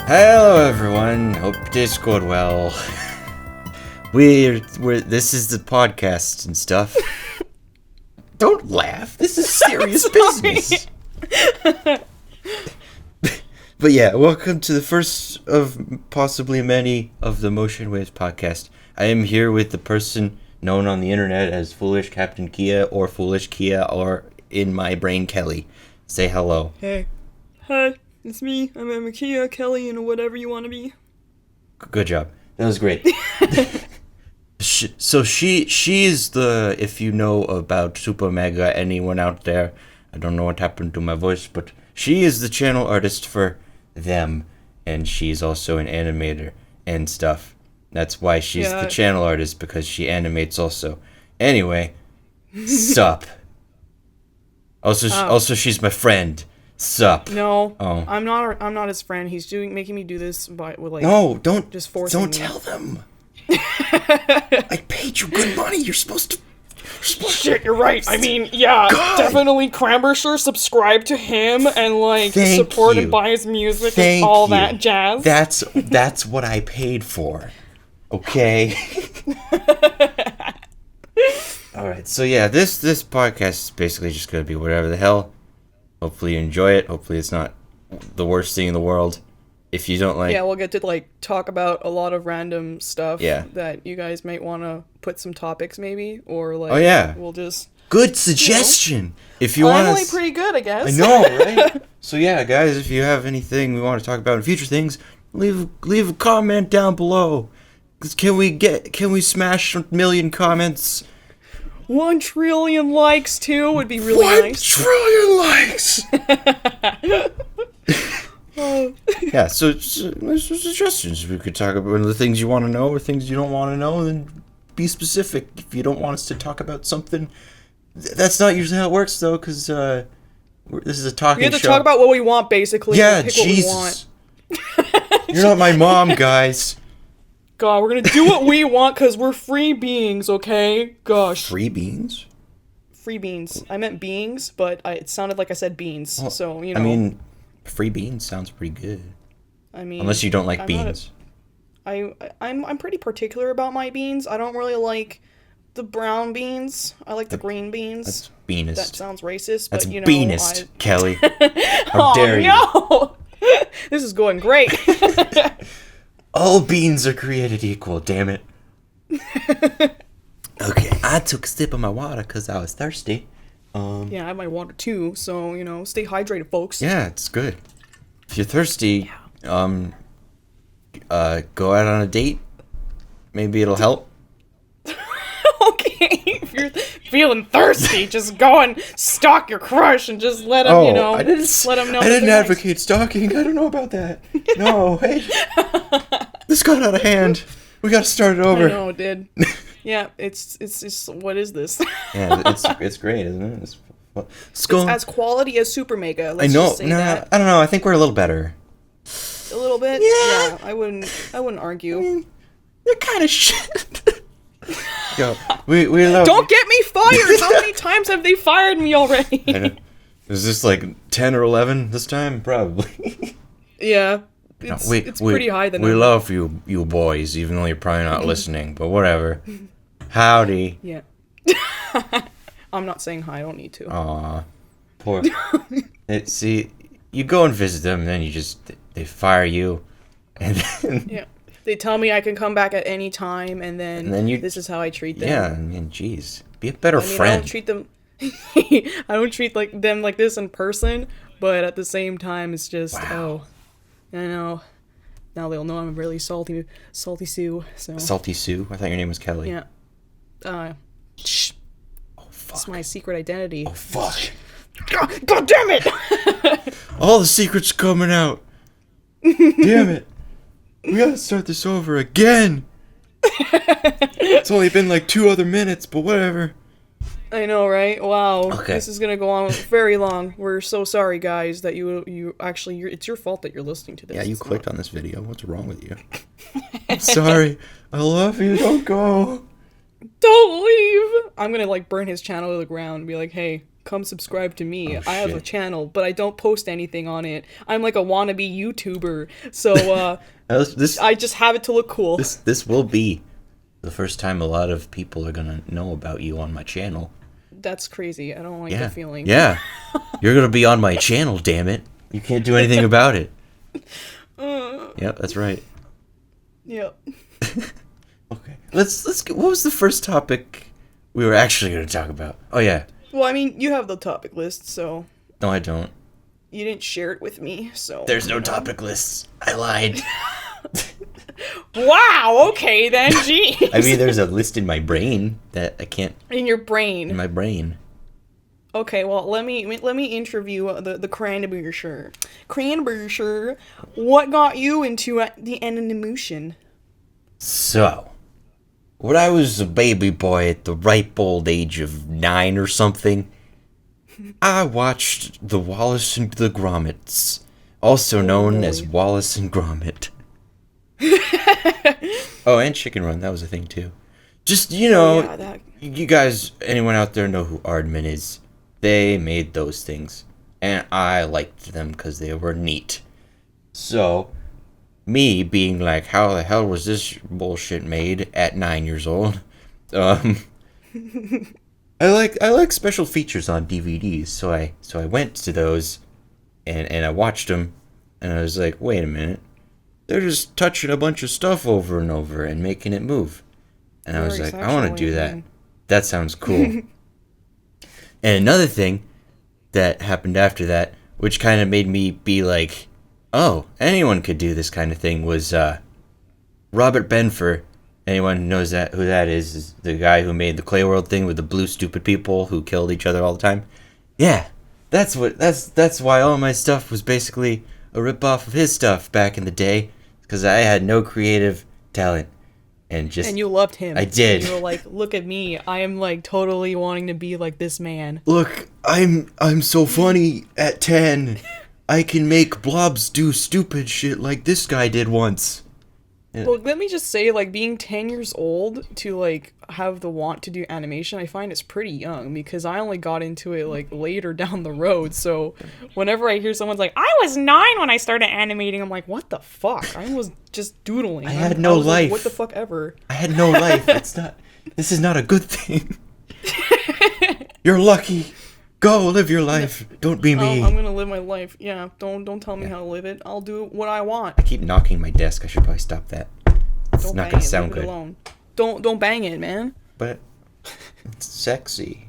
Hello everyone, hope this going well. We're this is the podcast and stuff. Don't laugh. This is serious business. But yeah, welcome to the first of possibly many of the Motion Waves podcast. I am here with the person known on the internet as Foolish Captain Kia or Foolish Kia or in my brain Kelly. Say hello. Hey. Hi, it's me. I'm Kia, Kelly, and whatever you want to be. Good job. That was great. So she is the, if you know about Super Mega, anyone out there, I don't know what happened to my voice, but she is the channel artist for them, and she's also an animator and stuff. That's why she's the channel artist, because she animates also. Anyway, sup. Also, she's my friend. Sup. No, I'm not his friend. He's making me do this with like. No, don't just forcing don't me. tell them. I paid you good money. You're supposed to. Shit, you're right. I mean, yeah, definitely Cranbersher, subscribe to him and like support and buy his music and all that jazz. That's what I paid for. Okay. All right. So yeah, this podcast is basically just gonna be whatever the hell. Hopefully you enjoy it. Hopefully it's not the worst thing in the world. If you don't like... Yeah, we'll get to, like, talk about a lot of random stuff that you guys might want to put some topics, maybe, or, like... Oh, yeah. We'll just... Good suggestion! If you want to... I'm only pretty good, I guess. I know, right? So, yeah, guys, if you have anything we want to talk about in future things, leave a comment down below. 'Cause can we smash 1 million comments? 1 trillion likes, too, would be really nice. 1 trillion likes! Yeah, so suggestions. We could talk about the things you want to know or things you don't want to know, then be specific. If you don't want us to talk about something, that's not usually how it works, though, because this is a talking show. We have to talk about what we want, basically. Yeah, pick Jesus. What we want. You're not my mom, guys. God, we're gonna do what we want, because we're free beings, okay? Gosh. Free beans? Free beans. I meant beings, but it sounded like I said beans, well, so, you know. I mean... Free beans sounds pretty good. I mean, unless you don't like beans. I'm pretty particular about my beans. I don't really like the brown beans. I like the green beans. That's beanist. That sounds racist, but that's you know. Beanist, Kelly. How dare you? No! This is going great. All beans are created equal, damn it. Okay, I took a sip of my water because I was thirsty. Yeah, I have my water too, so, you know, stay hydrated, folks. Yeah, it's good. If you're thirsty, go out on a date. Maybe it'll help. Okay, if you're feeling thirsty, just go and stalk your crush and just let him, let him know. I didn't advocate stalking. I don't know about that. No, hey. This got out of hand. We gotta start it over. I know, it did. Yeah, it's what is this? Yeah, it's great, isn't it? It's as quality as Super Mega. Let's I know. Just say that. I don't know. I think we're a little better. A little bit. Yeah. I wouldn't argue. I mean, they're kind of shit. Yo, we love. Don't get me fired. How many times have they fired me already? I know. Is this like 10 or 11 this time? Probably. Yeah. It's pretty high. We love you boys, even though you're probably not listening. But whatever. Howdy. Yeah. I'm not saying hi. I don't need to. Aw, poor. See, you go and visit them, and then they fire you, and then they tell me I can come back at any time, and then this is how I treat them. Yeah, I mean, jeez, be a better friend. I don't treat them. I don't treat them like this in person, but at the same time, it's just I know. Now they'll know I'm a really salty Sue. So. Salty Sue? I thought your name was Kelly. Yeah. Shh. Oh, fuck. It's my secret identity. Oh, fuck. God damn it! All the secrets coming out. Damn it. We gotta start this over again. It's only been like 2 other minutes, but whatever. I know, right? Wow. Okay. This is gonna go on very long. We're so sorry, guys, that you actually... it's your fault that you're listening to this. Yeah, you clicked on this video. What's wrong with you? I'm sorry. I love you. Don't go. Don't leave! I'm gonna, like, burn his channel to the ground and be like, hey, come subscribe to me. Oh, I have a shit. channel, but I don't post anything on it. I'm like a wannabe YouTuber, so This I just have it to look cool. this will be the first time a lot of people are gonna know about you on my channel. That's crazy. I don't like Yeah. the feeling. Yeah. You're gonna be on my channel, damn it. You can't do anything about it. Yep, that's right. Yep. Okay. Let's get, what was the first topic we were actually gonna talk about? Oh yeah. Well, I mean, you have the topic list, so No, I don't. you didn't share it with me, so There's no topic lists. I lied. Wow. Okay then. Jeez. I mean, there's a list in my brain that I can't. In your brain. In my brain. Okay, well, let me interview the Cranbersher. Cranbersher, what got you into the animation? So, when I was a baby boy at the ripe old age of 9 or something, I watched the Wallace and the Grommets, also known as boy. Wallace and Gromit. Oh, and Chicken Run, that was a thing too. Just, you know, Yeah, that. you guys, anyone out there know who Aardman is? They made those things, and I liked them because they were neat. So, me being like, how the hell was this bullshit made at 9 years old? I like special features on DVDs, so I went to those, and I watched them, and I was like, wait a minute, they're just touching a bunch of stuff over and over and making it move, and I was like, I want to do that. That sounds cool. And another thing that happened after that, which kind of made me be like, oh, anyone could do this kind of thing, was Robert Benfer. Anyone who knows who that is the guy who made the Clay World thing with the blue stupid people who killed each other all the time. Yeah, that's why all my stuff was basically a rip-off of his stuff back in the day, because I had no creative talent. And you loved him. I did. And you were like, look at me. I am like totally wanting to be like this man. Look, I'm so funny at 10. I can make blobs do stupid shit like this guy did once. Well, let me just say, like, being 10 years old to, like, have the want to do animation, I find it's pretty young, because I only got into it, like, later down the road, so whenever I hear someone's like, I was 9 when I started animating, I'm like, what the fuck? I was just doodling. I had no life. Like, what the fuck ever? I had no life. This is not a good thing. You're lucky. Go live your life. Don't be me. I'm gonna live my life. Yeah, don't tell me how to live it. I'll do what I want. I keep knocking my desk. I should probably stop that. It's Don't not bang gonna it. sound Leave it good. alone. Don't bang it, man. But it's sexy.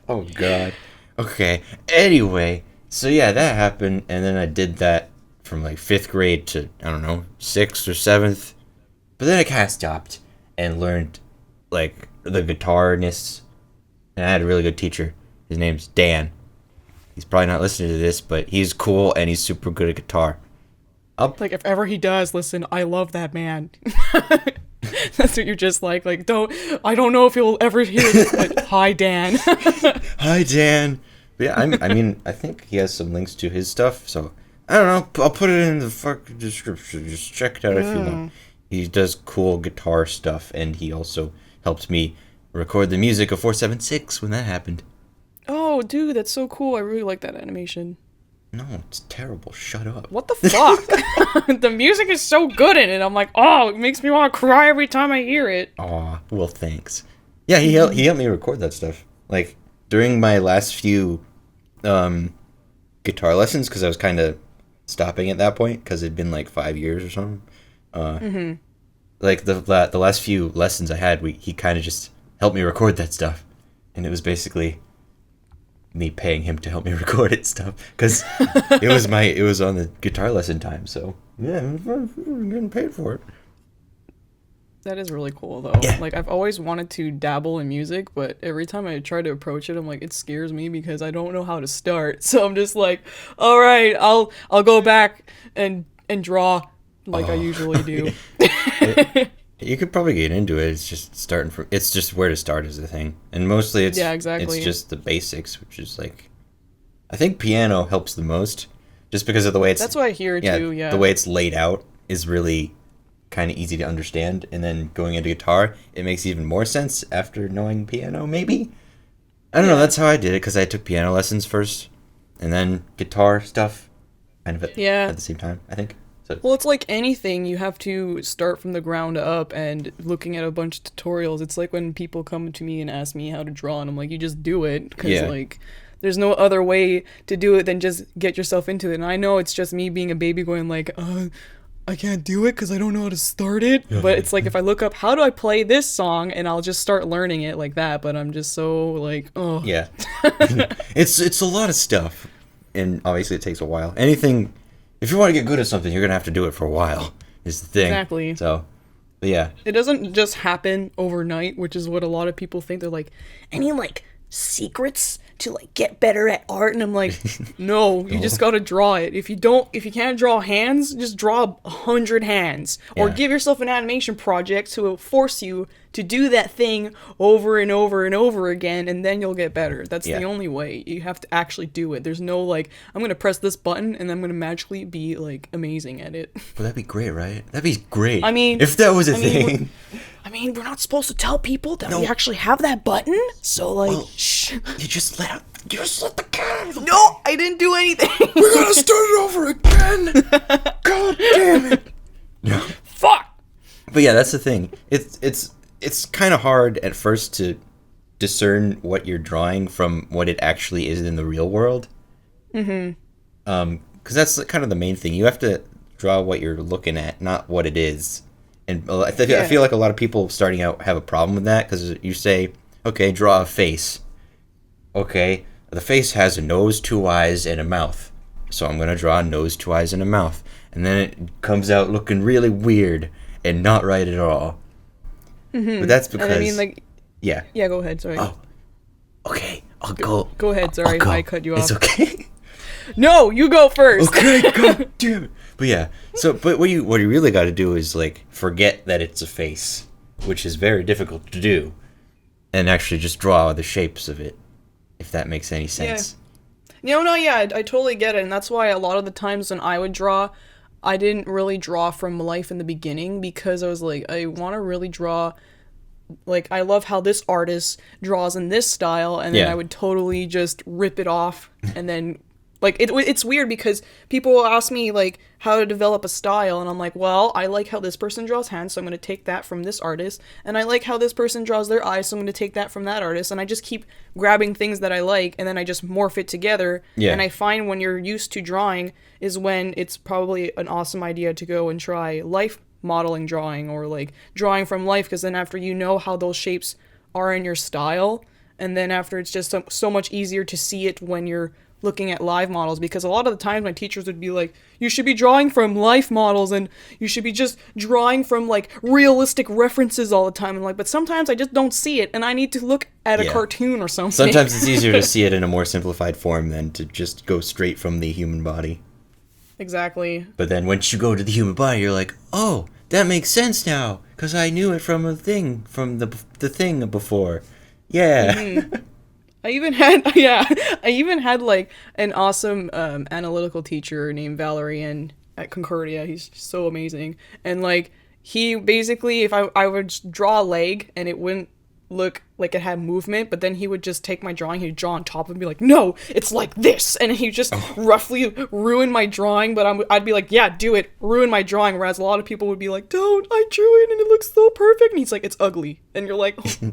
Oh god. Okay. Anyway, so yeah, that happened, and then I did that from like 5th grade to, I don't know, 6th or 7th. But then I kind of stopped and learned like the guitarness. And I had a really good teacher. His name's Dan. He's probably not listening to this, but he's cool and he's super good at guitar. Like, if ever he does, listen, I love that man. That's what you're just like, I don't know if he'll ever hear this, but hi, Dan. Hi, Dan. But yeah, I mean, I think he has some links to his stuff, so I don't know. I'll put it in the fucking description. Just check it out if you want. He does cool guitar stuff, and he also helped me record the music of 476 when that happened. Oh, dude, that's so cool. I really like that animation. No, it's terrible. Shut up. What the fuck? The music is so good in it. I'm like, oh, it makes me want to cry every time I hear it. Aw, well, thanks. Yeah, he helped me record that stuff. Like, during my last few guitar lessons, because I was kind of stopping at that point, because it'd been like 5 years or something. Like, the last few lessons I had, he kind of just helped me record that stuff. And it was basically me paying him to help me record it stuff, because it was on the guitar lesson time, so yeah, I'm getting paid for it. That is really cool, though. Yeah. Like, I've always wanted to dabble in music, but every time I try to approach it, I'm like, it scares me because I don't know how to start. So I'm just like, all right, I'll go back and draw like I usually do. You could probably get into it. It's just where to start is the thing, and mostly it's exactly. It's just the basics, which is like, I think piano helps the most, just because of the way it's. That's what I hear too. Yeah. The way it's laid out is really kind of easy to understand, and then going into guitar, it makes even more sense after knowing piano, maybe. I don't know. Yeah. That's how I did it because I took piano lessons first, and then guitar stuff, kind of Yeah. at the same time. I think. So Well, it's like anything, you have to start from the ground up and looking at a bunch of tutorials. It's like when people come to me and ask me how to draw, and I'm like, you just do it, because, Yeah. like, there's no other way to do it than just get yourself into it. And I know it's just me being a baby going, like, I can't do it because I don't know how to start it. But it's like, if I look up, how do I play this song, and I'll just start learning it like that. But I'm just so, like, oh. yeah, it's a lot of stuff, and obviously it takes a while. Anything, if you want to get good at something, you're gonna have to do it for a while. Is the thing. Exactly. So, but yeah, It doesn't just happen overnight, which is what a lot of people think. They're like, any like secrets to like get better at art? And I'm like, no, you just gotta draw it. If you can't draw hands, just draw 100 hands. Or Yeah. give yourself an animation project to force you to do that thing over and over and over again, and then you'll get better. That's Yeah. the only way. You have to actually do it. There's no like, I'm gonna press this button and I'm gonna magically be like amazing at it. well, that'd be great, right? That'd be great. I mean- if that was a I mean, thing. I mean, we're not supposed to tell people that No. we actually have that button. So like, Well, shh. You just let the cat out of the No, I didn't do anything. We gotta start it over again. God damn it. No. Fuck. But yeah, that's the thing. It's kind of hard at first to discern what you're drawing from what it actually is in the real world. Mm-hmm. Because that's kind of the main thing. You have to draw what you're looking at, not what it is. And I Yeah. feel like a lot of people starting out have a problem with that because you say, okay, draw a face. Okay, the face has a nose, 2 eyes, and a mouth. So I'm going to draw a nose, 2 eyes, and a mouth. And then it comes out looking really weird and not right at all. But that's because... And I mean, like, yeah. yeah, go ahead. Sorry. Oh, okay, I'll go. Go ahead. Sorry, I'll go. I cut you off. It's okay. No, you go first. Okay, god damn it. But yeah, but what you really got to do is like forget that it's a face, which is very difficult to do, and actually just draw the shapes of it, if that makes any sense. No, yeah, I totally get it, and that's why a lot of the times when I would draw, I didn't really draw from life in the beginning, because I was like, I want to really draw, like, I love how this artist draws in this style, and then Yeah. I would totally just rip it off, and then, like, it's weird, because people will ask me, like, how to develop a style, and I'm like, well, I like how this person draws hands, so I'm going to take that from this artist, and I like how this person draws their eyes, so I'm going to take that from that artist, and I just keep grabbing things that I like, and then I just morph it together, Yeah. and I find when you're used to drawing is when it's probably an awesome idea to go and try life modeling drawing, or, like, drawing from life, because then after you know how those shapes are in your style, and then after it's just so much easier to see it when you're looking at live models, because a lot of the times my teachers would be like, you should be drawing from life models, and you should be just drawing from like realistic references all the time, and like, but sometimes I just don't see it and I need to look at a Yeah. cartoon or something. Sometimes it's easier to see it in a more simplified form than to just go straight from the human body. Exactly. But then once you go to the human body, you're like, oh, that makes sense now, because I knew it from a thing, from the thing before. Yeah. Mm-hmm. I even had like an awesome analytical teacher named Valerie at Concordia. He's so amazing. And like, he basically, if I would just draw a leg and it wouldn't look like it had movement, but then he would just take my drawing, he'd draw on top of it and be like, no, it's like this, and he'd just roughly ruin my drawing, but I'd be like, yeah, do it, ruin my drawing, whereas a lot of people would be like, don't, I drew it and it looks so perfect, and he's like, it's ugly, and you're like, oh,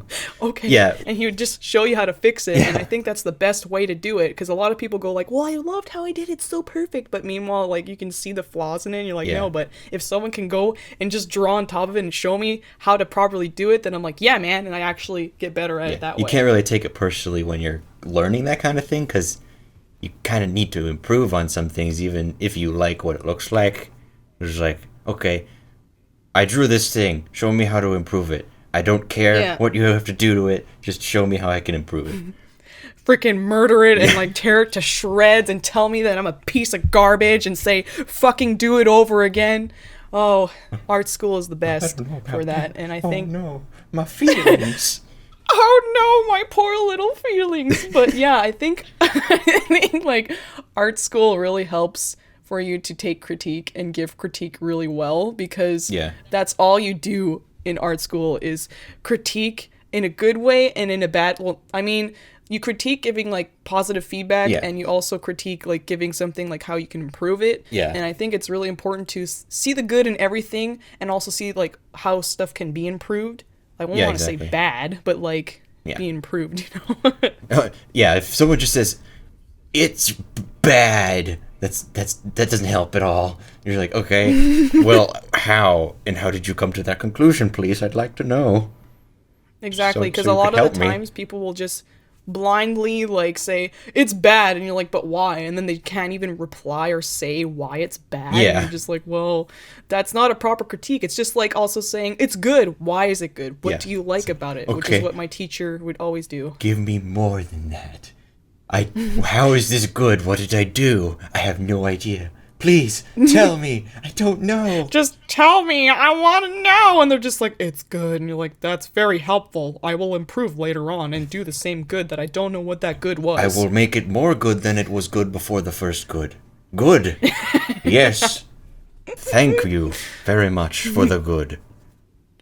okay, Yeah. and he would just show you how to fix it, and I think that's the best way to do it, because a lot of people go like, well, I loved how I did it, so perfect, but meanwhile, like, you can see the flaws in it, and you're like, Yeah. no, but if someone can go and just draw on top of it and show me how to properly do it, then I'm like, yeah, man, and I actually get better at it that You way. can't really take it personally when you're learning that kind of thing, because you kind of need to improve on some things, even if you like what it looks like. It's like, okay, I drew this thing, show me how to improve it. I don't care Yeah. what you have to do to it, just show me how I can improve it. Freaking murder it and like tear it to shreds and tell me that I'm a piece of garbage and say fucking do it over again. Oh, art school is the best for that, and I think no, my feelings. oh no, my poor little feelings. But yeah, I think like art school really helps for you to take critique and give critique really well, because Yeah. that's all you do in art school is critique in a good way and in a bad. Well, I mean, you critique giving like positive feedback, Yeah. and you also critique like giving something like how you can improve it. Yeah. And I think it's really important to see the good in everything, and also see like how stuff can be improved. I won't Yeah, want to exactly. say bad, but like Yeah. be improved. You know. Yeah, if someone just says it's bad, that doesn't help at all. You're like, okay, well, how and how did you come to that conclusion? Please, I'd like to know. Exactly, So because you a lot could of help the me. times people will just blindly like say it's bad, and you're like, but why? And then they can't even reply or say why it's bad. Yeah. And you're just like, well, that's not a proper critique. It's just like also saying it's good. Why is it good? What Yeah. do you like about it? Which Okay. is what my teacher would always do. Give me more than that. How is this good? What did I do? I have no idea. Please tell me. I don't know. Just tell me, I want to know. And they're just like, it's good. And you're like, that's very helpful. I will improve later on and do the same good that I don't know what that good was. I will make it more good than it was good before the first good. Good. Yes. Thank you very much for the good.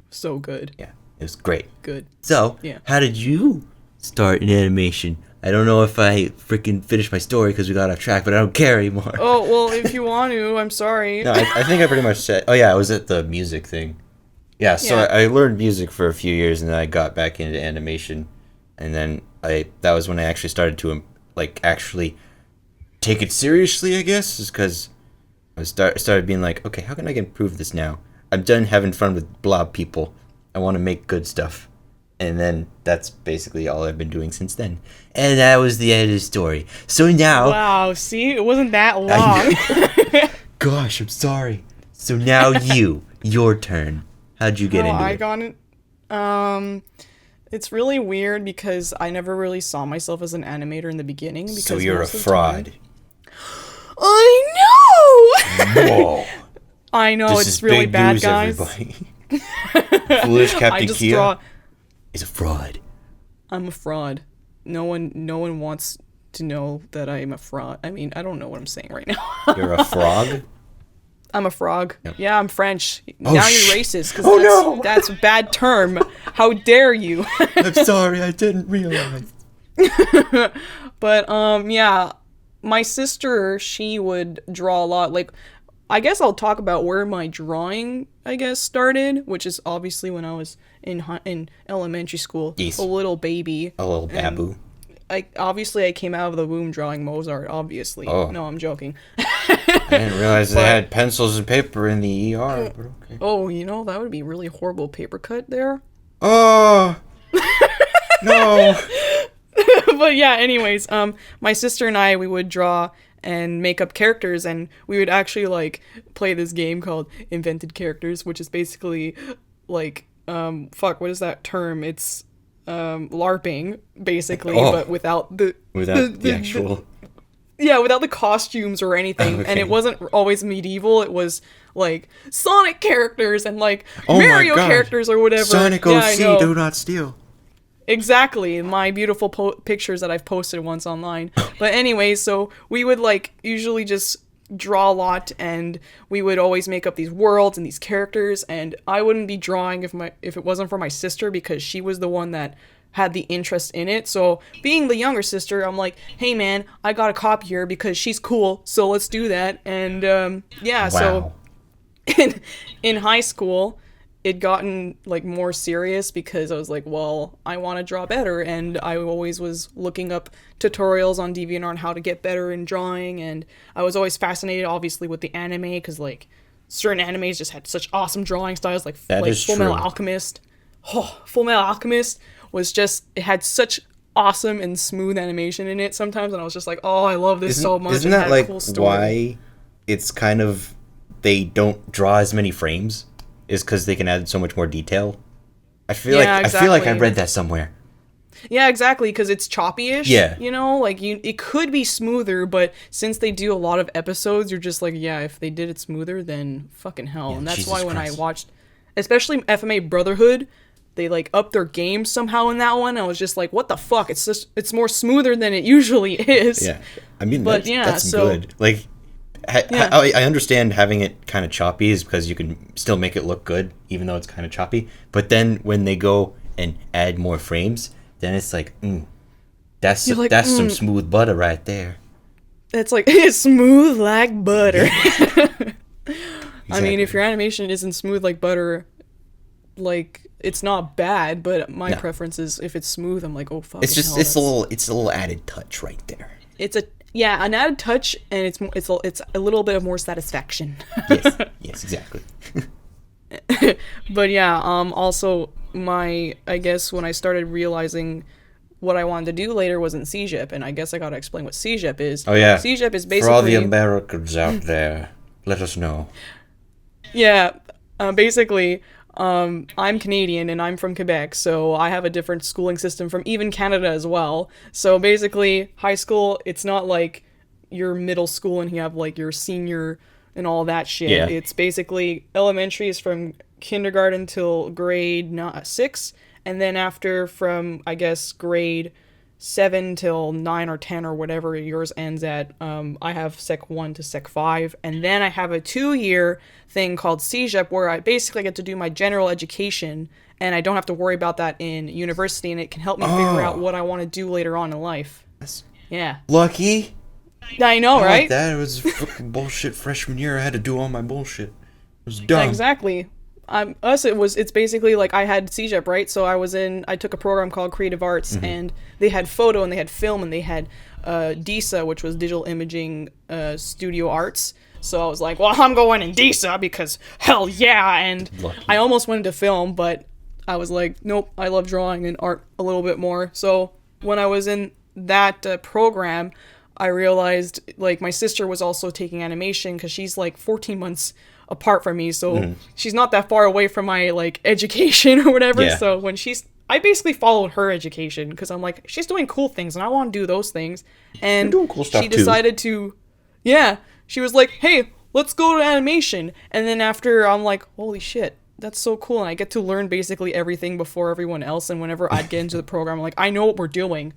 So good. Yeah, it was great. Good. So, Yeah. how did you start in animation? I don't know if I freaking finished my story because we got off track, but I don't care anymore. Oh, well, if you want to, I'm sorry. No, I think I pretty much said. Oh yeah, I was at the music thing. Yeah, so Yeah. I learned music for a few years, and then I got back into animation, and then that was when I actually started to like actually take it seriously. I guess is because I started being like, okay, how can I improve this now? I'm done having fun with blob people. I want to make good stuff. And then that's basically all I've been doing since then. And that was the end of the story. So now... Wow, see? It wasn't that long. Gosh, I'm sorry. So now your turn. How'd you get into I it? got it. It's really weird because I never really saw myself as an animator in the beginning. Because So you're a most of the time- fraud. I know! Whoa. I know, This it's is really big bad, news, guys. everybody. Foolish I Captain just Kia draw... is a fraud. I'm a fraud. No one wants to know that I'm a fraud. I mean, I don't know what I'm saying right now. You're a frog? I'm a frog. Yep. Yeah, I'm French. Oh, now sh- you're racist because Oh, no! that's a bad term. How dare you? I'm sorry, I didn't realize. But yeah, my sister, she would draw a lot. Like, I guess I'll talk about where my drawing, I guess, started, which is obviously when I was in elementary school, Yes. a little baby. A little babu. I came out of the womb drawing Mozart. Obviously, Oh. no, I'm joking. I didn't realize they had pencils and paper in the ER, but okay. Oh, that would be really horrible paper cut there. Oh! No! But yeah, anyways, my sister and we would draw and make up characters, and we would actually like play this game called Invented Characters, which is basically like what is that term? It's LARPing basically, Oh. but without the actual... without the costumes or anything. Okay. And it wasn't always medieval. It was like Sonic characters and like Oh my Mario God. characters or whatever. Sonic Yeah, I OC, know. do not steal. Exactly, my beautiful pictures that I've posted once online. But anyways, so we would like usually just draw a lot, and we would always make up these worlds and these characters, and I wouldn't be drawing if it wasn't for my sister, because she was the one that had the interest in it. So being the younger sister, I'm like, hey man, I got a copier because she's cool, so let's do that. And yeah, so Wow. in high school, it gotten like more serious because I was like, well, I want to draw better, and I always was looking up tutorials on DeviantArt on how to get better in drawing, and I was always fascinated, obviously, with the anime, because like certain animes just had such awesome drawing styles, like That is Full Metal true. Alchemist. Oh, Full Metal Alchemist was just, it had such awesome and smooth animation in it sometimes, and I was just like, oh, I love this so much. Isn't It that had a like cool story. why it's kind of they don't draw as many frames? Is because they can add so much more detail. I feel like I exactly. read that somewhere. Yeah, exactly, because it's choppy-ish. Yeah. Like it could be smoother, but since they do a lot of episodes, you're just like, yeah, if they did it smoother, then fucking hell. Yeah, and that's Jesus why when Christ. I watched, especially FMA Brotherhood, they like upped their game somehow in that one. I was just like, what the fuck? It's more smoother than it usually is. Yeah, I mean, But that's, yeah, that's so- good. Like, Yeah. I understand having it kind of choppy is because you can still make it look good, even though it's kind of choppy. But then when they go and add more frames, then it's like, that's You're like, that's some smooth butter right there. It's like, it's smooth like butter. I mean, Exactly. if your animation isn't smooth like butter, like, it's not bad, but my No. preference is if it's smooth, I'm like, oh, fuck. It's just it's a little added touch right there. It's an added touch, and it's a little bit of more satisfaction. Yes, exactly. But yeah, also I guess when I started realizing what I wanted to do later wasn't CGIP, and I guess I gotta explain what CGIP is. Oh yeah. CGIP is For all the basically Americans out there, let us know. basically, I'm Canadian and I'm from Quebec, so I have a different schooling system from even Canada as well. So basically, high school, it's not like your middle school and you have like your senior and all that shit. Yeah. It's basically elementary is from kindergarten till grade 6, and then after from, I guess, grade 7 till 9 or 10 or whatever yours ends at, I have Sec 1 to Sec 5, and then I have a 2-year thing called CGEP where I basically get to do my general education, and I don't have to worry about that in university, and it can help me figure out what I want to do later on in life. That's Yeah. lucky. I know, I right? like that. It was fucking bullshit freshman year. I had to do all my bullshit. It was dumb. Exactly. It's basically like I had CGEP, right? So I took a program called Creative Arts, and they had photo and they had film and they had DISA, which was digital imaging studio arts. So I was like, well, I'm going in DISA because hell yeah. And Lucky. I almost went into film, but I was like, nope, I love drawing and art a little bit more. So when I was in that program, I realized like my sister was also taking animation because she's like 14 months apart from me, so she's not that far away from my like education or whatever. Yeah. So when I basically followed her education because I'm like, she's doing cool things and I want to do those things. And You're doing cool stuff she decided she was like, hey, let's go to animation. And then after, I'm like, holy shit, that's so cool. And I get to learn basically everything before everyone else. And whenever I'd get into the program, I'm like, I know what we're doing.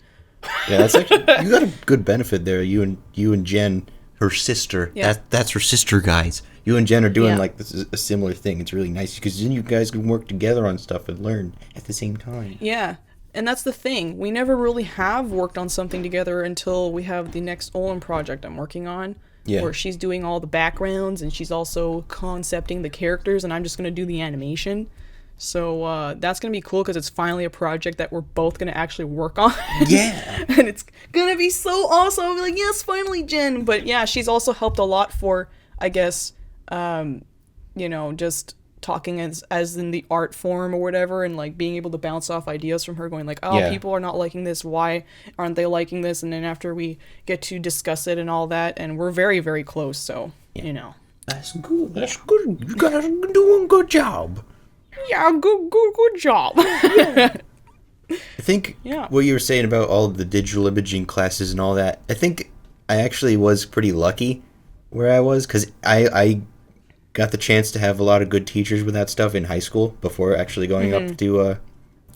Yeah, that's actually you got a good benefit there. You and Jen, her sister. Yeah. That's her sister, guys. You and Jen are doing Yeah. like this is a similar thing. It's really nice because then you guys can work together on stuff and learn at the same time. Yeah. And that's the thing. We never really have worked on something together until we have the next Olin project I'm working on. Yeah. Where she's doing all the backgrounds and she's also concepting the characters and I'm just going to do the animation. So that's going to be cool because it's finally a project that we're both going to actually work on. Yeah. And it's going to be so awesome. I'll be like, yes, finally, Jen. But yeah, she's also helped a lot for, I guess, just talking as in the art form or whatever, and like being able to bounce off ideas from her, going like, oh, Yeah. people are not liking this, why aren't they liking this? And then after we get to discuss it and all that, and we're very, very close, so That's good. That's good. You guys are doing a good job. yeah, good job. I think Yeah. what you were saying about all of the digital imaging classes and all that, I think I actually was pretty lucky where I was because I got the chance to have a lot of good teachers with that stuff in high school before actually going up to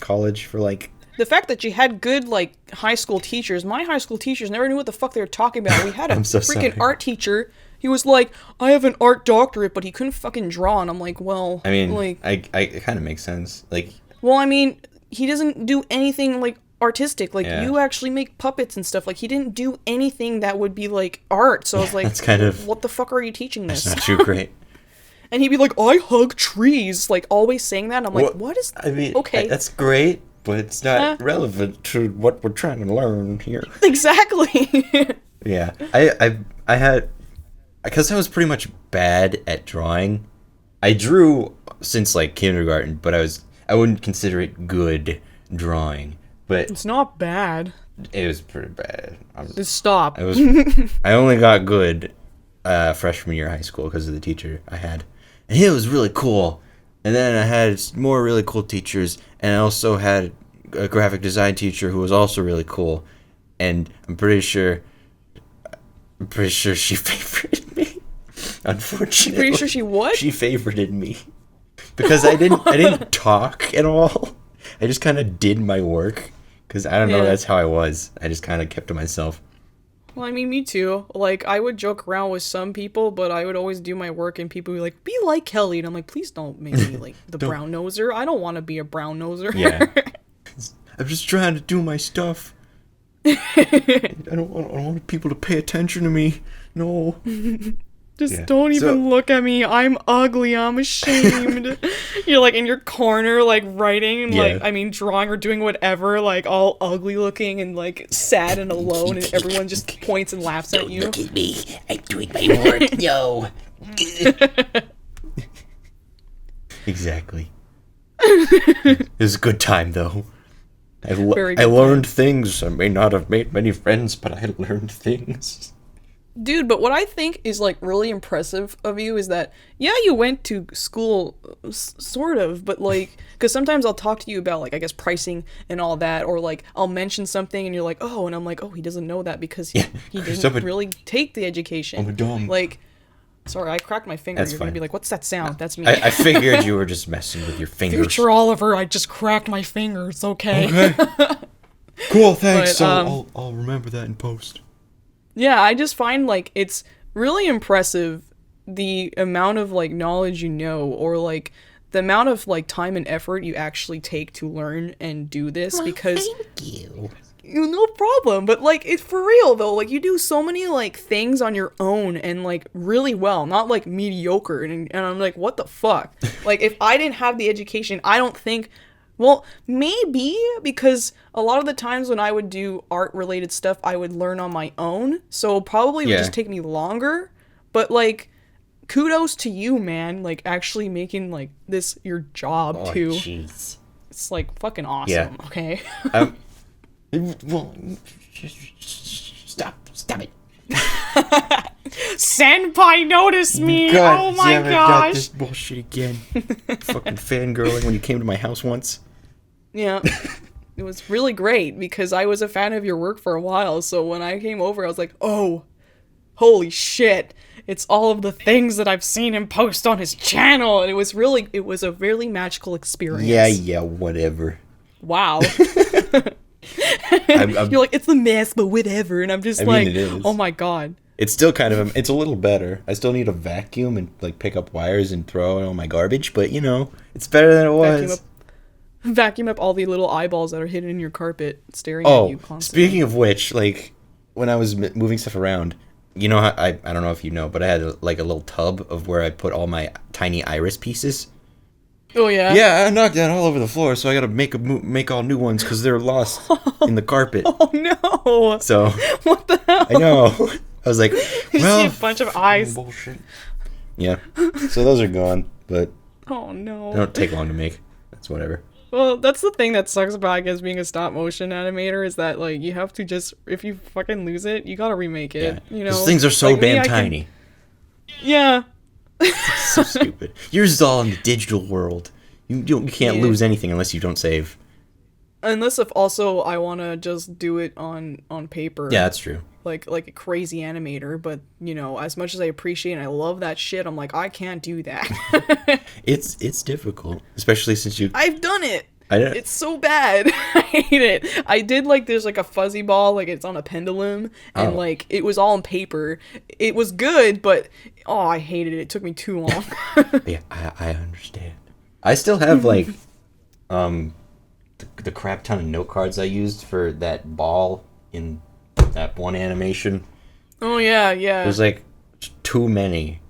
college for like... The fact that you had good, like, high school teachers, my high school teachers never knew what the fuck they were talking about. We had a I'm so freaking sorry. art teacher. He was like, I have an art doctorate, but he couldn't fucking draw. And I'm like, well, I mean, like, it kind of makes sense. Like, well, I mean, he doesn't do anything, like, artistic. Like, Yeah. you actually make puppets and stuff. Like, he didn't do anything that would be, like, art. So I was like, that's kind of... what the fuck are you teaching It's this? not too great. And he'd be like, I hug trees. Like, always saying that. And I'm like, Well, what is... I mean, okay. that's great, but it's not relevant to what we're trying to learn here. Exactly. Yeah, I had, because I was pretty much bad at drawing. I drew since like kindergarten, but I wouldn't consider it good drawing. But It's not bad. it was pretty bad. Just stop. I only got good freshman year of high school because of the teacher I had, and he was really cool. And then I had more really cool teachers, and I also had a graphic design teacher who was also really cool. And I'm pretty sure she favorited me. Unfortunately, Pretty sure she what? She favorited me because I didn't talk at all. I just kind of did my work because I don't know. Yeah. That's how I was. I just kind of kept to myself. Well, I mean, me too. Like, I would joke around with some people, but I would always do my work, and people would be like, "Be like Kelly," and I'm like, "Please don't make me like the Don't. brown noser. I don't want to be a brown noser." Yeah. I'm just trying to do my stuff. I don't want people to pay attention to me. No. Just don't even look at me. I'm ugly. I'm ashamed. You're like in your corner, like writing, like, I mean, drawing or doing whatever, like all ugly looking and like sad and alone, and everyone just points and laughs at you. Look at me. I'm doing my work. No. Exactly. It was a good time, though. I learned things. I may not have made many friends, but I learned things. Dude, but what I think is like really impressive of you is that, yeah, you went to school, sort of, but like, because sometimes I'll talk to you about like, I guess, pricing and all that, or like I'll mention something and you're like, oh, and I'm like, oh, he doesn't know that because he didn't really take the education. I'm a dumb. Like, sorry, I cracked my finger. You're gonna be like, what's that sound? That's me. I figured you were just messing with your fingers. Future Oliver, I just cracked my finger. It's okay. Okay. Cool, thanks. But, so I'll remember that in post. Yeah, I just find like it's really impressive the amount of like knowledge you know, or like the amount of like time and effort you actually take to learn and do this. Because Thank you. no problem, but like it's for real though. Like you do so many like things on your own and like really well, not like mediocre. And I'm like, what the fuck? Like if I didn't have the education, I don't think. Well, maybe, because a lot of the times when I would do art-related stuff, I would learn on my own, so probably would just take me longer, but, like, kudos to you, man, like, actually making, like, this your job, too. Jeez. It's, like, fucking awesome, okay? Well, stop it. Senpai, notice me! God, oh my gosh! gosh! This bullshit again. Fucking fangirling when you came to my house once. Yeah. It was really great because I was a fan of your work for a while, so when I came over I was like, oh, holy shit, it's all of the things that I've seen him post on his channel, and it was a really magical experience. Yeah, whatever. Wow. You're like, it's a mess, but whatever, and I'm just like, it is. Oh my god. It's still kind of, it's a little better. I still need to vacuum and like pick up wires and throw out all my garbage, but you know, it's better than it was. Vacuum up all the little eyeballs that are hidden in your carpet staring at you constantly. Speaking of which, like, when I was moving stuff around, you know, I don't know if you know, but I had like a little tub of where I put all my tiny iris pieces. Oh, yeah? Yeah, I knocked that all over the floor, so I gotta make all new ones because they're lost in the carpet. Oh, no! So, what the hell? I know. I was like, you see a bunch of eyes. Bullshit. Yeah. So those are gone, but oh no. They don't take long to make. That's whatever. Well, that's the thing that sucks about, I guess, being a stop motion animator is that like you have to just, if you fucking lose it, you gotta remake it. Yeah. You know, those things are so like, damn tiny. Yeah. It's so stupid. Yours is all in the digital world. You can't lose anything unless you don't save. Unless if also I want to just do it on paper. Yeah, that's true. Like a crazy animator, but you know, as much as I appreciate and I love that shit, I'm like, I can't do that. It's difficult, especially since I've done it. I know. It's so bad. I hate it. I did like there's like a fuzzy ball, like it's on a pendulum, and like it was all on paper. It was good, but I hated it. It took me too long. Yeah, I understand. I still have like the crap ton of note cards I used for that ball in that one animation. Oh yeah. There's like too many.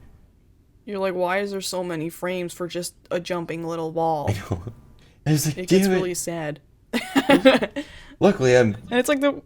You're like, why is there so many frames for just a jumping little ball? I know. I was like, it gets really sad. Luckily, And it's like the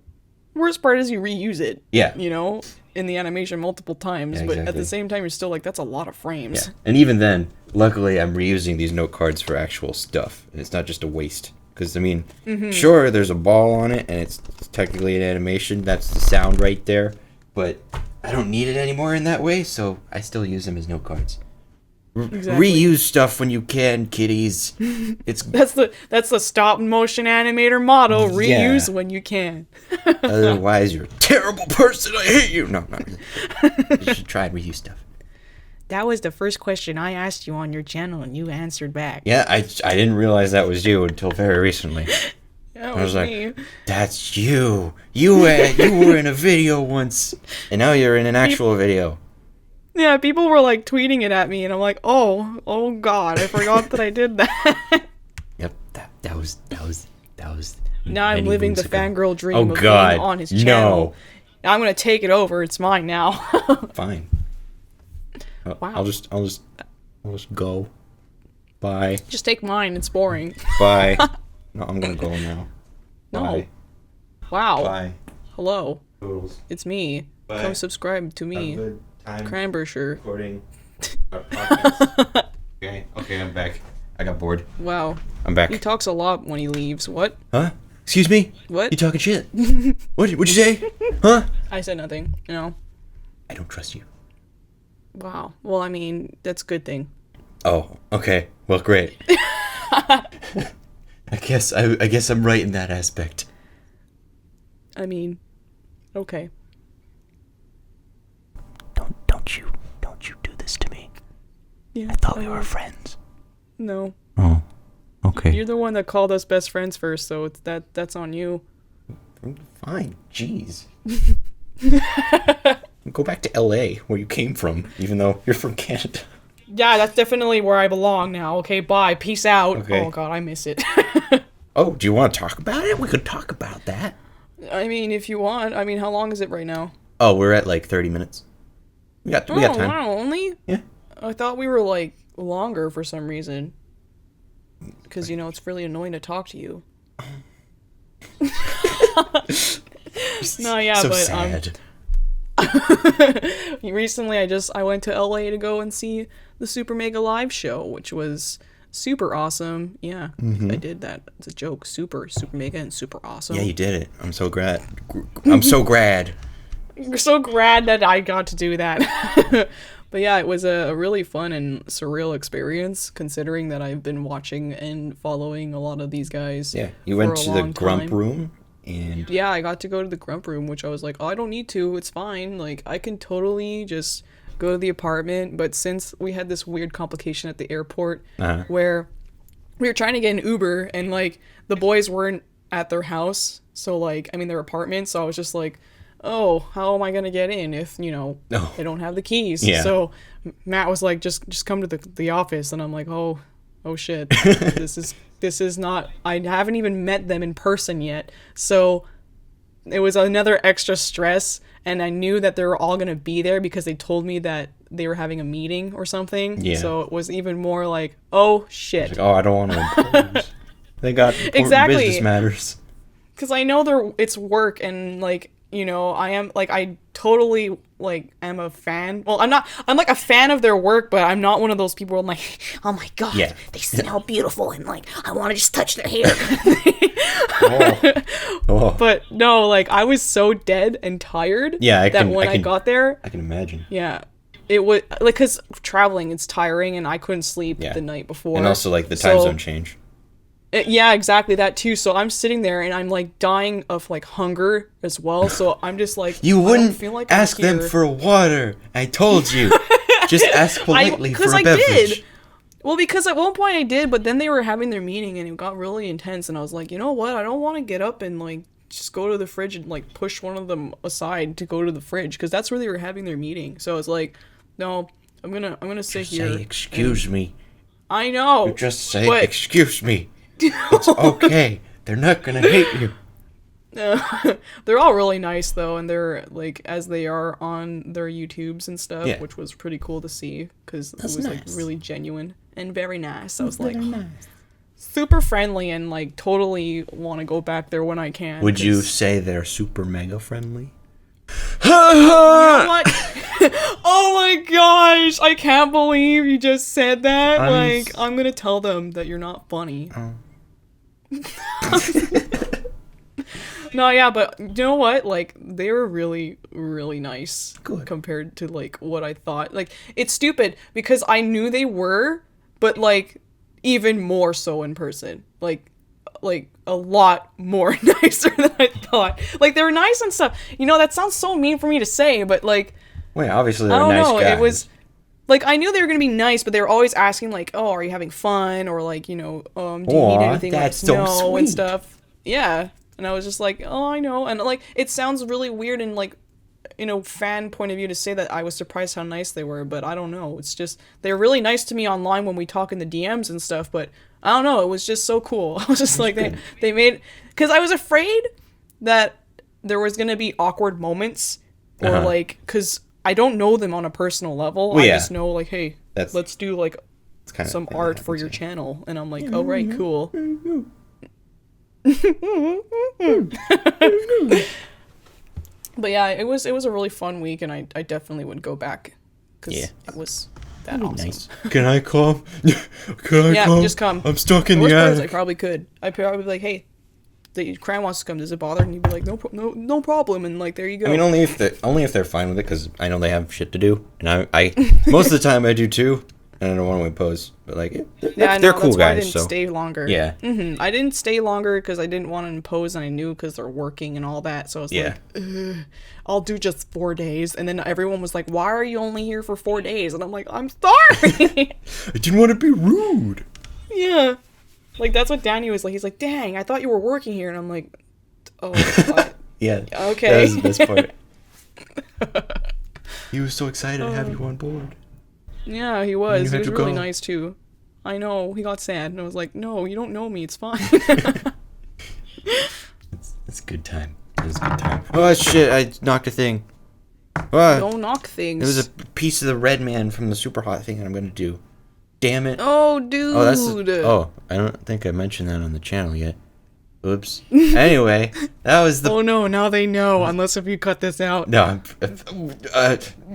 worst part is you reuse it. Yeah. You know, in the animation multiple times, but at the same time, you're still like, that's a lot of frames. Yeah. And even then, luckily, I'm reusing these note cards for actual stuff, and it's not just a waste. Because, I mean, sure, there's a ball on it, and it's technically an animation. That's the sound right there. But I don't need it anymore in that way, so I still use them as note cards. Exactly. Reuse stuff when you can, kiddies. It's that's the stop motion animator motto. Reuse when you can. Otherwise, you're a terrible person. I hate you. No. You should try and reuse stuff. That was the first question I asked you on your channel, and you answered back. Yeah, I didn't realize that was you until very recently. Yeah, it I was was like, me. that's you. You were in a video once, and now you're in an actual video. Yeah, people were like tweeting it at me, and I'm like, oh god, I forgot that I did that. Yep, that was. Now I'm many living moons the ago. fangirl dream Oh, of God, being on his no. channel. I'm gonna take it over. It's mine now. Fine. Wow. I'll just go. Bye. Just take mine. It's boring. Bye. No, I'm gonna go now. No. Bye. Wow. Bye. Hello. Toodles. It's me. Bye. Come subscribe to Have a me. good time Cranbersher. recording our podcast. Okay, I'm back. I got bored. Wow. I'm back. He talks a lot when he leaves. What? Huh? Excuse me? What? You talking shit? What'd you say? Huh? I said nothing. No. I don't trust you. Wow. Well, I mean, that's a good thing. Oh, okay. Well, great. I guess I'm right in that aspect. I mean, okay. Don't you do this to me. Yeah. I thought we were friends. No. Oh, okay. You're the one that called us best friends first, so it's that's on you. Fine. Jeez. Go back to LA, where you came from, even though you're from Canada. Yeah, that's definitely where I belong now. Okay, bye. Peace out. Okay. Oh god, I miss it. Oh, do you want to talk about it? We could talk about that. I mean, if you want. I mean, how long is it right now? Oh, we're at like 30 minutes. We got time. Wow, only? Yeah. I thought we were like longer for some reason. Because, it's really annoying to talk to you. No, yeah, so but sad. recently I went to LA to go and see the Super Mega Live show, which was super awesome. Yeah, I did that. It's a joke. Super mega and super awesome. Yeah, you did it. I'm so glad. I'm so glad. We're so glad that I got to do that. But yeah, it was a really fun and surreal experience, considering that I've been watching and following a lot of these guys. Yeah, you went for a to the long Grump time. room, and Yeah, I got to go to the Grump room, which I was like, oh, I don't need to. It's fine. Like, I can totally just go to the apartment. But since we had this weird complication at the airport where we were trying to get an Uber and, like, the boys weren't at their house. So, like, I mean, their apartment. So I was just like, oh, how am I going to get in if, they don't have the keys? Yeah. So Matt was like, just come to the office. And I'm like, oh shit, this is not, I haven't even met them in person yet. So it was another extra stress. And I knew that they were all going to be there because they told me that they were having a meeting or something. Yeah. So it was even more like, oh shit. like, oh, I don't want to impose. They got important Exactly. business matters. Because I know it's work and, like, I am, like, I totally, like, am a fan. Well, I'm like a fan of their work, but I'm not one of those people where I'm like, oh my god, Yeah. they smell beautiful and, like, I want to just touch their hair. Oh. But no, like, I was so dead and tired Yeah, I got there, I can imagine. yeah, it was, like, because traveling, it's tiring and I couldn't sleep Yeah. the night before. And also, like, the time So- zone change. Yeah, exactly, that too. So I'm sitting there and I'm like dying of like hunger as well. So I'm just like, You I don't wouldn't feel like I'm ask them here. for water. I told you. Just ask politely for a I beverage. did. Well, because at one point I did, but then they were having their meeting and it got really intense. And I was like, you know what? I don't want to get up and like just go to the fridge and like push one of them aside to go to the fridge because that's where they were having their meeting. So I was like, no, I'm gonna sit here. Say, excuse me. I know. You just say, but- excuse me. It's okay. They're not gonna hate you. They're all really nice though, and they're like as they are on their YouTubes and stuff, Yeah. which was pretty cool to see because it That's was like nice. really genuine and very nice. I was like super friendly and like totally want to go back there when I can. Would you 'cause- say they're super mega friendly? You know what? Oh my gosh! I can't believe you just said that. I'm gonna tell them that you're not funny. Oh. No, yeah, but you know what? Like, they were really, really nice Good. compared to, like, what I thought. Like, it's stupid because I knew they were, but, like, even more so in person. Like a lot more nicer than I thought. Like, they were nice and stuff. That sounds so mean for me to say, but, like, Wait, obviously I they're don't nice know. guys. It was... Like, I knew they were going to be nice, but they were always asking, like, oh, are you having fun? Or, like, do you need Aw, anything? that's Let us so know and sweet. stuff. Yeah. And I was just like, oh, I know. And like, it sounds really weird and like, fan point of view to say that I was surprised how nice they were, but I don't know. It's just, they're really nice to me online when we talk in the DMs and stuff, but I don't know. It was just so cool. I was just like, they made, because I was afraid that there was going to be awkward moments or like, because I don't know them on a personal level. Well, I yeah. just know like, hey, let's do like some art for your channel. And I'm like, oh, right, cool. But yeah, it was a really fun week, and I definitely would go back because it was that awesome. Nice. Can I come? Can I come? Yeah, just come. I'm stuck in The the worst part is I attic. probably could. I'd probably be like, hey, the Cran wants to come. Does it bother? And you'd be like, no problem. And like, there you go. I mean, only if they're fine with it, because I know they have shit to do, and I most of the time I do too, and I don't want to impose. But like, they're cool that's why guys. I didn't stay longer. Yeah. I didn't stay longer because I didn't want to impose, and I knew because they're working and all that. So I was like, I'll do just 4 days. And then everyone was like, why are you only here for 4 days? And I'm like, I'm sorry. I didn't want to be rude. Yeah. Like, that's what Danny was like. He's like, dang, I thought you were working here. And I'm like, oh, what? Yeah. Okay. That was the best part. He was so excited to have you on board. Yeah, he was. He was really go. nice, too. I know. He got sad. And I was like, no, you don't know me. It's fine. It's a good time. It was a good time. Oh, shit. I knocked a thing. Oh, Don't knock things. it was a piece of the red man from the super hot thing that I'm going to do. Damn it. Oh, dude. Oh, I don't think I mentioned that on the channel yet. Oops. Anyway, that was the... Oh, no. Now they know. Unless if you cut this out. No,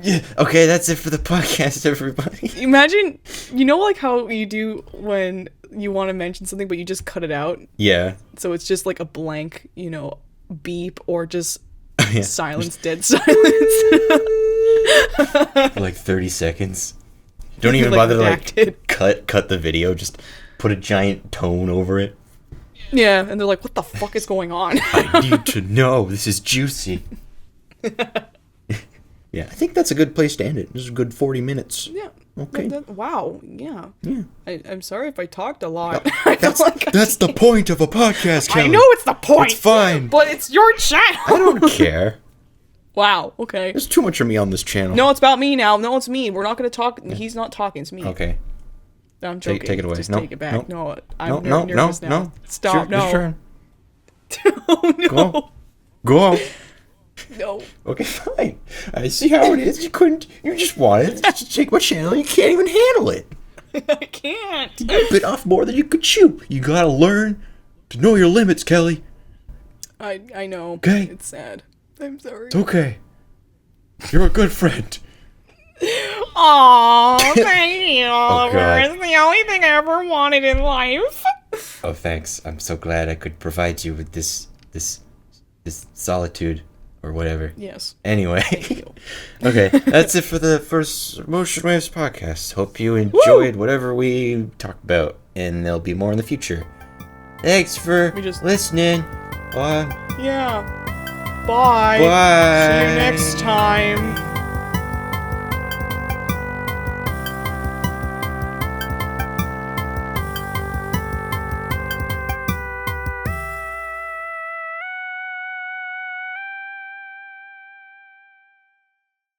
yeah, okay, that's it for the podcast, everybody. Imagine, like how you do when you want to mention something, but you just cut it out. Yeah. So it's just like a blank, beep or just Yeah. silence, dead silence. For like 30 seconds. Don't even Like bother redacted. to cut the video, just put a giant tone over it. Yeah, and they're like, what the fuck is going on? I need to know. This is juicy. Yeah, I think that's a good place to end it. This is a good 40 minutes. Yeah. Okay. Wow. Yeah. Yeah. I'm sorry if I talked a lot. I feel like That's the point of a podcast, Kelly. I know it's the point. It's fine. But it's your channel. I don't care. Wow. Okay. There's too much of me on this channel. No, it's about me now. No, it's me. We're not going to talk. He's not talking. It's me. Okay. No, I'm joking. Take it away. Just No, take it back. no. No, I'm nervous now. No. Stop. Your turn. Oh, no. Go. Go. No. Okay, fine. I see how it is. You just wanted to take my channel. You can't even handle it. I can't. You bit off more than you could chew. You gotta learn to know your limits, Kelly. I know. Okay. It's sad. I'm sorry. It's okay. You're a good friend. Aww, thank you, Oliver. God. It's the only thing I ever wanted in life. Oh, thanks. I'm so glad I could provide you with this solitude or whatever. Yes. Anyway, okay, that's it for the first Motion Waves podcast. Hope you enjoyed whatever we talked about, and there'll be more in the future. Thanks for listening. Yeah. Bye. Bye. See you next time.